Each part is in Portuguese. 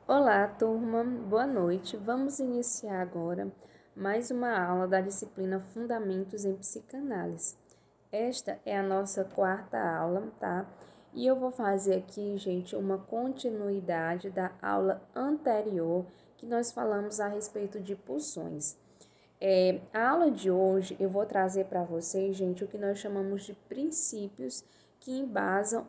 Olá, turma, boa noite. Vamos iniciar agora mais uma aula da disciplina Fundamentos em Psicanálise. Esta é a nossa quarta aula, tá? E eu vou fazer aqui, gente, uma continuidade da aula anterior que nós falamos a respeito de pulsões. A aula de hoje eu vou trazer para vocês, gente, o que nós chamamos de princípios que embasam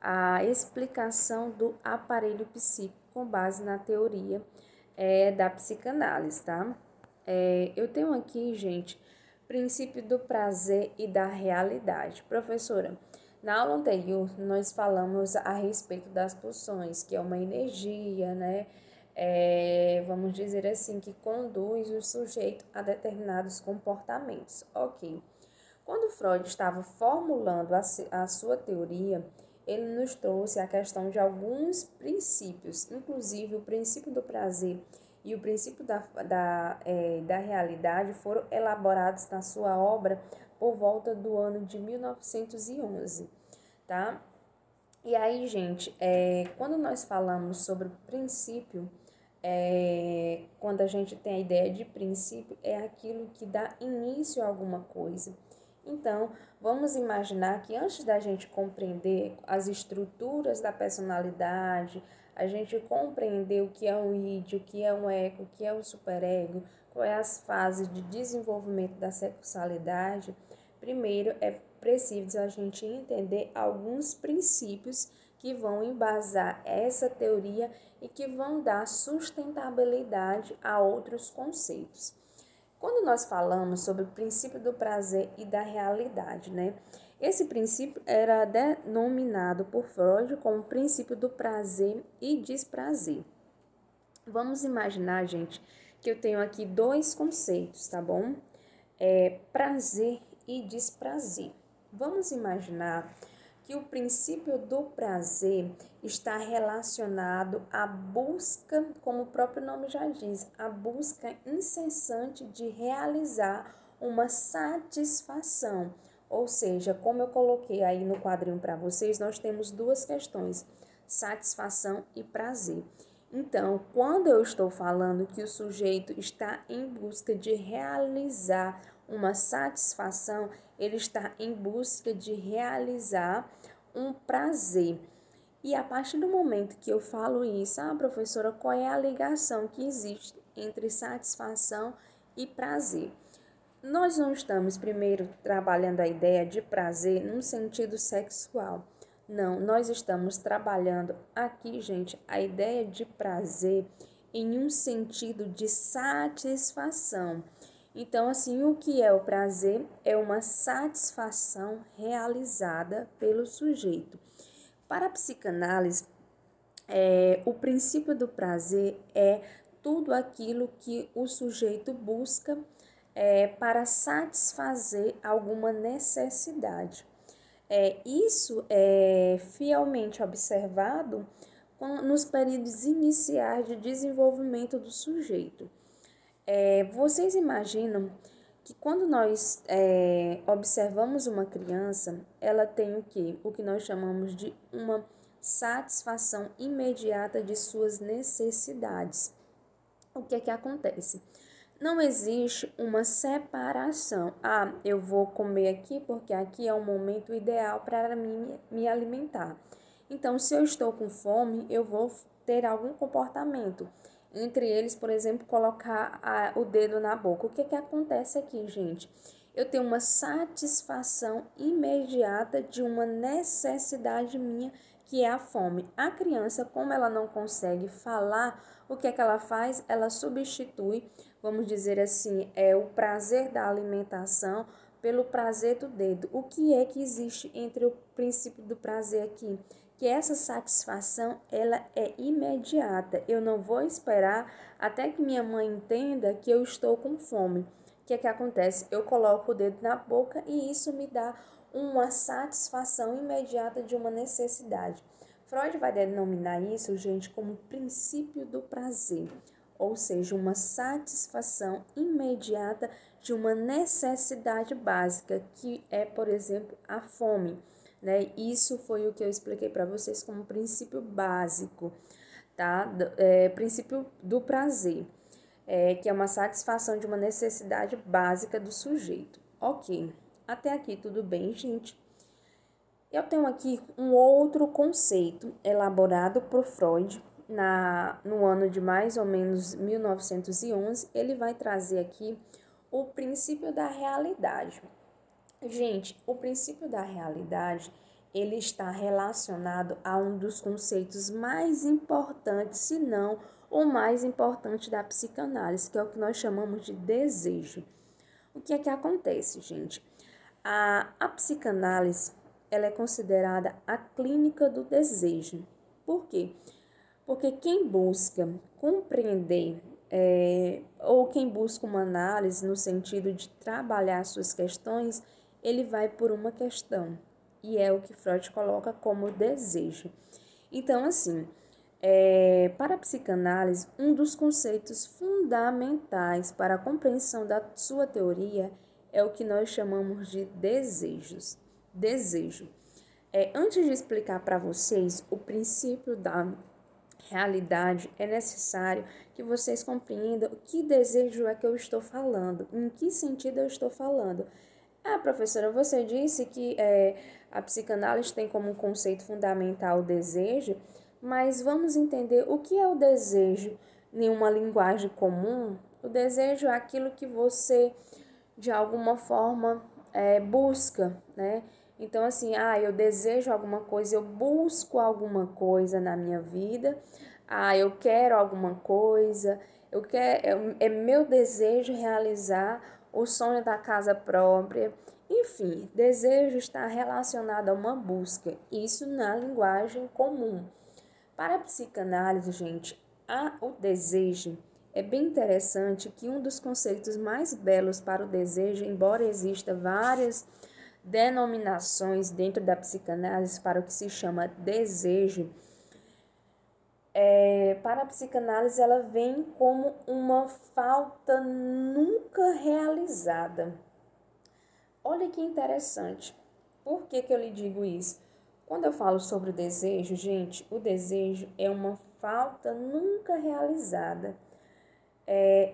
a explicação do aparelho psíquico com base na teoria da psicanálise, tá? Eu tenho aqui, gente, princípio do prazer e da realidade. Professora, na aula anterior nós falamos a respeito das pulsões, que é uma energia, né? Vamos dizer assim, que conduz o sujeito a determinados comportamentos. Ok. Quando Freud estava formulando a sua teoria, ele nos trouxe a questão de alguns princípios, inclusive o princípio do prazer e o princípio da realidade foram elaborados na sua obra por volta do ano de 1911, tá? E aí, gente, quando nós falamos sobre princípio, quando a gente tem a ideia de princípio, é aquilo que dá início a alguma coisa. Então, vamos imaginar que antes da gente compreender as estruturas da personalidade, a gente compreender o que é um id, o que é um ego, o que é o superego, quais as fases de desenvolvimento da sexualidade, primeiro é preciso a gente entender alguns princípios que vão embasar essa teoria e que vão dar sustentabilidade a outros conceitos. Quando nós falamos sobre o princípio do prazer e da realidade, né? Esse princípio era denominado por Freud como princípio do prazer e desprazer. Vamos imaginar, gente, que eu tenho aqui dois conceitos, tá bom? Prazer e desprazer. Vamos imaginar que o princípio do prazer está relacionado à busca, como o próprio nome já diz, a busca incessante de realizar uma satisfação. Ou seja, como eu coloquei aí no quadrinho para vocês, nós temos duas questões: satisfação e prazer. Então, quando eu estou falando que o sujeito está em busca de realizar uma satisfação, ele está em busca de realizar um prazer. E a partir do momento que eu falo isso, professora, qual é a ligação que existe entre satisfação e prazer? Nós não estamos primeiro trabalhando a ideia de prazer num sentido sexual. Não, nós estamos trabalhando aqui, gente, a ideia de prazer em um sentido de satisfação. Então, assim, o que é o prazer? É uma satisfação realizada pelo sujeito. Para a psicanálise, o princípio do prazer é tudo aquilo que o sujeito busca para satisfazer alguma necessidade. Isso é fielmente observado nos períodos iniciais de desenvolvimento do sujeito. Vocês imaginam que quando nós observamos uma criança, ela tem o quê? O que nós chamamos de uma satisfação imediata de suas necessidades. O que é que acontece? Não existe uma separação. Eu vou comer aqui porque aqui é o momento ideal para mim me alimentar. Então, se eu estou com fome, eu vou ter algum comportamento. Entre eles, por exemplo, colocar o dedo na boca. O que é que acontece aqui, gente? Eu tenho uma satisfação imediata de uma necessidade minha, que é a fome. A criança, como ela não consegue falar, o que é que ela faz? Ela substitui, vamos dizer assim, o prazer da alimentação pelo prazer do dedo. O que é que existe entre o princípio do prazer aqui? Que essa satisfação, ela é imediata. Eu não vou esperar até que minha mãe entenda que eu estou com fome. O que é que acontece? Eu coloco o dedo na boca e isso me dá uma satisfação imediata de uma necessidade. Freud vai denominar isso, gente, como princípio do prazer, ou seja, uma satisfação imediata de uma necessidade básica, que é, por exemplo, a fome, né? Isso foi o que eu expliquei para vocês como princípio básico. tá? Princípio do prazer, que é uma satisfação de uma necessidade básica do sujeito. Ok, até aqui tudo bem, gente? Eu tenho aqui um outro conceito elaborado por Freud no ano de mais ou menos 1911. Ele vai trazer aqui o princípio da realidade. Gente, o princípio da realidade, ele está relacionado a um dos conceitos mais importantes, se não o mais importante da psicanálise, que é o que nós chamamos de desejo. O que é que acontece, gente? A psicanálise, ela é considerada a clínica do desejo. Por quê? Porque quem busca compreender ou quem busca uma análise no sentido de trabalhar suas questões, ele vai por uma questão, e é o que Freud coloca como desejo. Então, assim, para a psicanálise, um dos conceitos fundamentais para a compreensão da sua teoria é o que nós chamamos de desejos. Desejo. Antes de explicar para vocês o princípio da realidade, é necessário que vocês compreendam que desejo é que eu estou falando, em que sentido eu estou falando. Ah, professora, você disse que a psicanálise tem como conceito fundamental o desejo, mas vamos entender o que é o desejo em uma linguagem comum. O desejo é aquilo que você, de alguma forma, busca, né? Então, assim, eu desejo alguma coisa, eu busco alguma coisa na minha vida, eu quero alguma coisa, é meu desejo realizar o sonho da casa própria. Enfim, desejo está relacionado a uma busca, isso na linguagem comum. Para a psicanálise, gente, o desejo é bem interessante que um dos conceitos mais belos para o desejo, embora exista várias denominações dentro da psicanálise para o que se chama desejo, para a psicanálise ela vem como uma falta nunca realizada. Olha que interessante. Por que eu lhe digo isso? Quando eu falo sobre o desejo, gente, o desejo é uma falta nunca realizada.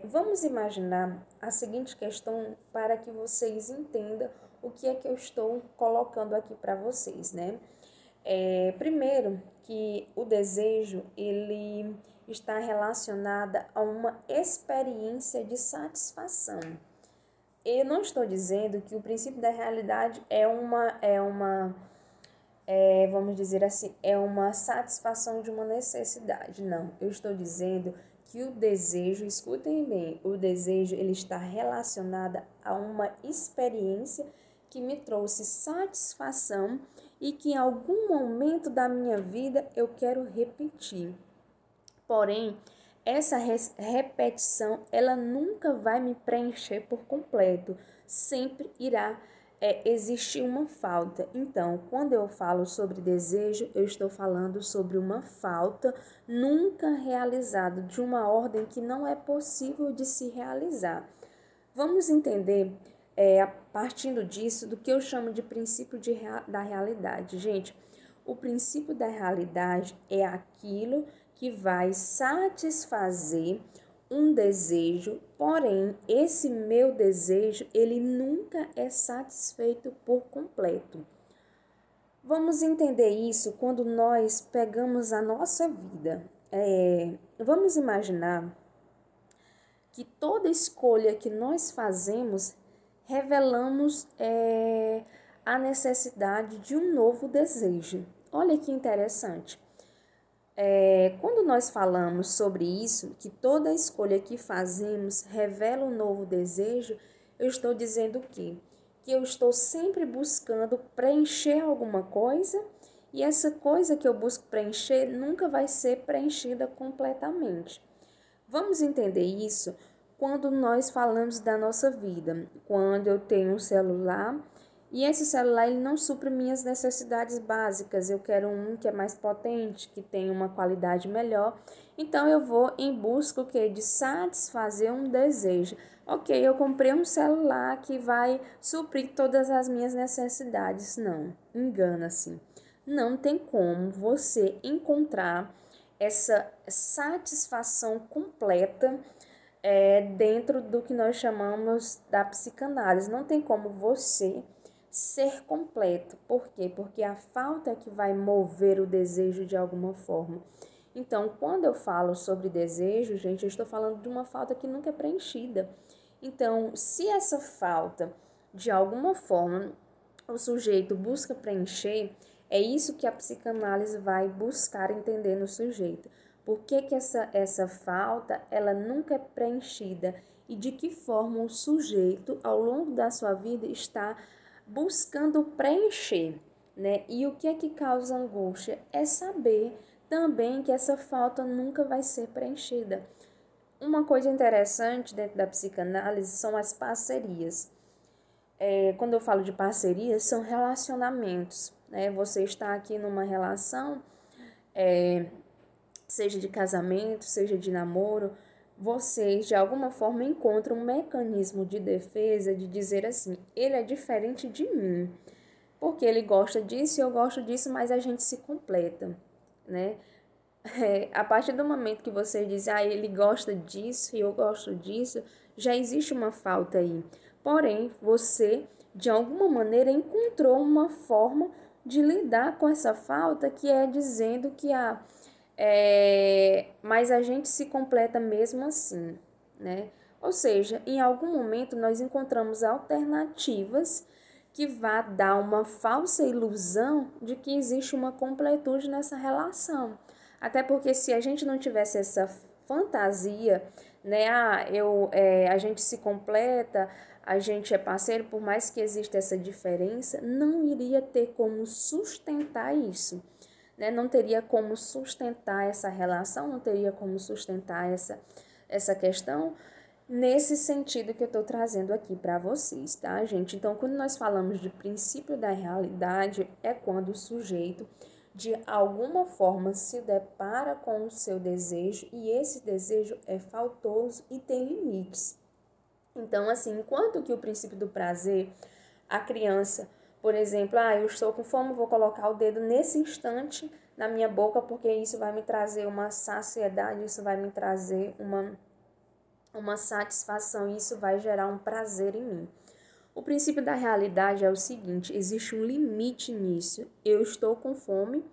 Vamos imaginar a seguinte questão para que vocês entendam o que é que eu estou colocando aqui para vocês, né? Primeiro, que o desejo, ele está relacionado a uma experiência de satisfação. Eu não estou dizendo que o princípio da realidade vamos dizer assim, é uma satisfação de uma necessidade. Não, eu estou dizendo que o desejo, escutem bem, o desejo ele está relacionado a uma experiência que me trouxe satisfação e que em algum momento da minha vida eu quero repetir. Porém, essa repetição, ela nunca vai me preencher por completo, sempre irá existir uma falta. Então, quando eu falo sobre desejo, eu estou falando sobre uma falta nunca realizada, de uma ordem que não é possível de se realizar. Vamos entender, partindo disso, do que eu chamo de princípio da realidade. Gente, o princípio da realidade é aquilo que vai satisfazer um desejo, porém, esse meu desejo, ele nunca é satisfeito por completo. Vamos entender isso quando nós pegamos a nossa vida. Vamos imaginar que toda escolha que nós fazemos, revelamos a necessidade de um novo desejo. Olha que interessante. Quando nós falamos sobre isso, que toda escolha que fazemos revela um novo desejo, eu estou dizendo o quê? Que eu estou sempre buscando preencher alguma coisa e essa coisa que eu busco preencher nunca vai ser preenchida completamente. Vamos entender isso quando nós falamos da nossa vida. Quando eu tenho um celular e esse celular ele não supre minhas necessidades básicas. Eu quero um que é mais potente, que tenha uma qualidade melhor. Então eu vou em busca de satisfazer um desejo. Ok, eu comprei um celular que vai suprir todas as minhas necessidades. Não, engana-se. Não tem como você encontrar essa satisfação completa dentro do que nós chamamos da psicanálise. Não tem como você ser completo. Por quê? Porque a falta é que vai mover o desejo de alguma forma. Então, quando eu falo sobre desejo, gente, eu estou falando de uma falta que nunca é preenchida. Então, se essa falta, de alguma forma, o sujeito busca preencher, é isso que a psicanálise vai buscar entender no sujeito. Por que que essa falta, ela nunca é preenchida? E de que forma o sujeito, ao longo da sua vida, está buscando preencher, né? E o que é que causa angústia? É saber também que essa falta nunca vai ser preenchida. Uma coisa interessante dentro da psicanálise são as parcerias. Quando eu falo de parcerias, são relacionamentos, né? Você está aqui numa relação, seja de casamento, seja de namoro, vocês de alguma forma encontram um mecanismo de defesa de dizer assim, ele é diferente de mim, porque ele gosta disso e eu gosto disso, mas a gente se completa, né? A partir do momento que você diz, ele gosta disso e eu gosto disso, já existe uma falta aí. Porém, você, de alguma maneira, encontrou uma forma de lidar com essa falta, que é dizendo que mas a gente se completa mesmo assim, né? Ou seja, em algum momento nós encontramos alternativas que vá dar uma falsa ilusão de que existe uma completude nessa relação. Até porque se a gente não tivesse essa fantasia, né, a gente se completa, a gente é parceiro, por mais que exista essa diferença, não iria ter como sustentar isso, né? Não teria como sustentar essa relação, não teria como sustentar essa questão nesse sentido que eu estou trazendo aqui para vocês, tá, gente? Então, quando nós falamos de princípio da realidade, é quando o sujeito de alguma forma se depara com o seu desejo e esse desejo é faltoso e tem limites. Então, assim, enquanto que o princípio do prazer, a criança, por exemplo, eu estou com fome, vou colocar o dedo nesse instante na minha boca porque isso vai me trazer uma saciedade, isso vai me trazer uma satisfação e isso vai gerar um prazer em mim. O princípio da realidade é o seguinte, existe um limite nisso. Eu estou com fome,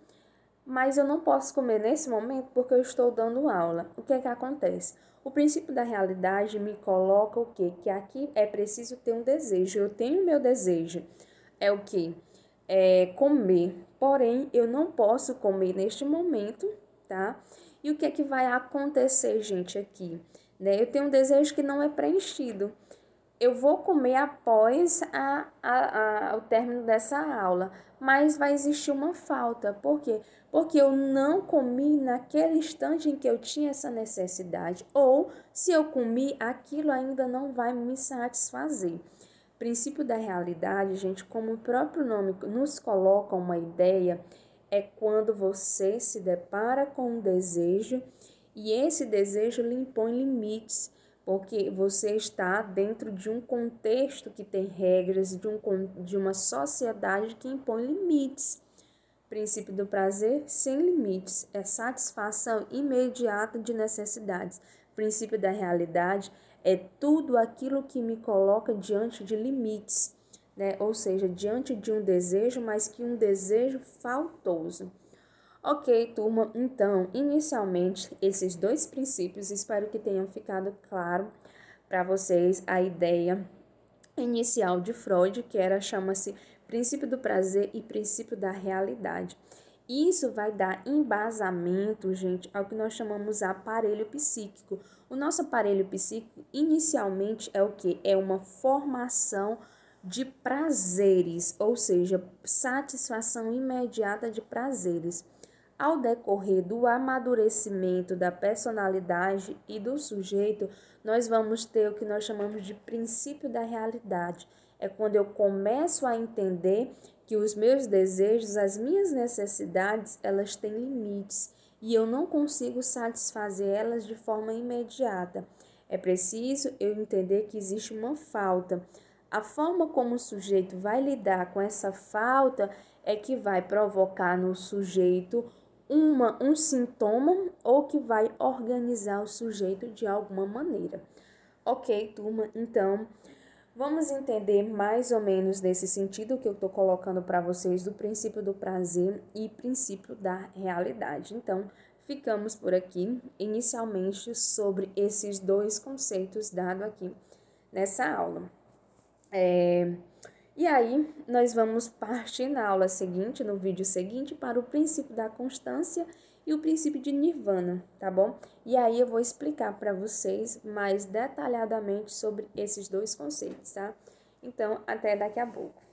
mas eu não posso comer nesse momento porque eu estou dando aula. O que é que acontece? O princípio da realidade me coloca o quê? Que aqui é preciso ter um desejo. Eu tenho meu desejo. É o quê? É comer. Porém, eu não posso comer neste momento, tá? E o que é que vai acontecer, gente, aqui? Né? Eu tenho um desejo que não é preenchido. Eu vou comer após o término dessa aula, mas vai existir uma falta. Por quê? Porque eu não comi naquele instante em que eu tinha essa necessidade. Ou, se eu comi, aquilo ainda não vai me satisfazer. Princípio da realidade, gente, como o próprio nome nos coloca uma ideia, é quando você se depara com um desejo e esse desejo lhe impõe limites, porque você está dentro de um contexto que tem regras, de uma sociedade que impõe limites. Princípio do prazer sem limites, é satisfação imediata de necessidades. Princípio da realidade é tudo aquilo que me coloca diante de limites, né? Ou seja, diante de um desejo, mas que um desejo faltoso. Ok, turma, então, inicialmente, esses dois princípios, espero que tenham ficado claro para vocês a ideia inicial de Freud, que chama-se princípio do prazer e princípio da realidade. Isso vai dar embasamento, gente, ao que nós chamamos aparelho psíquico. O nosso aparelho psíquico, inicialmente, é o quê? É uma formação de prazeres, ou seja, satisfação imediata de prazeres. Ao decorrer do amadurecimento da personalidade e do sujeito, nós vamos ter o que nós chamamos de princípio da realidade. É quando eu começo a entender que os meus desejos, as minhas necessidades, elas têm limites e eu não consigo satisfazer elas de forma imediata. É preciso eu entender que existe uma falta. A forma como o sujeito vai lidar com essa falta é que vai provocar no sujeito um sintoma ou que vai organizar o sujeito de alguma maneira. Ok, turma? Então, vamos entender mais ou menos nesse sentido que eu estou colocando para vocês do princípio do prazer e princípio da realidade. Então, ficamos por aqui, inicialmente, sobre esses dois conceitos dados aqui nessa aula. E aí, nós vamos partir na aula seguinte, no vídeo seguinte, para o princípio da constância e o princípio de Nirvana, tá bom? E aí eu vou explicar para vocês mais detalhadamente sobre esses dois conceitos, tá? Então, até daqui a pouco.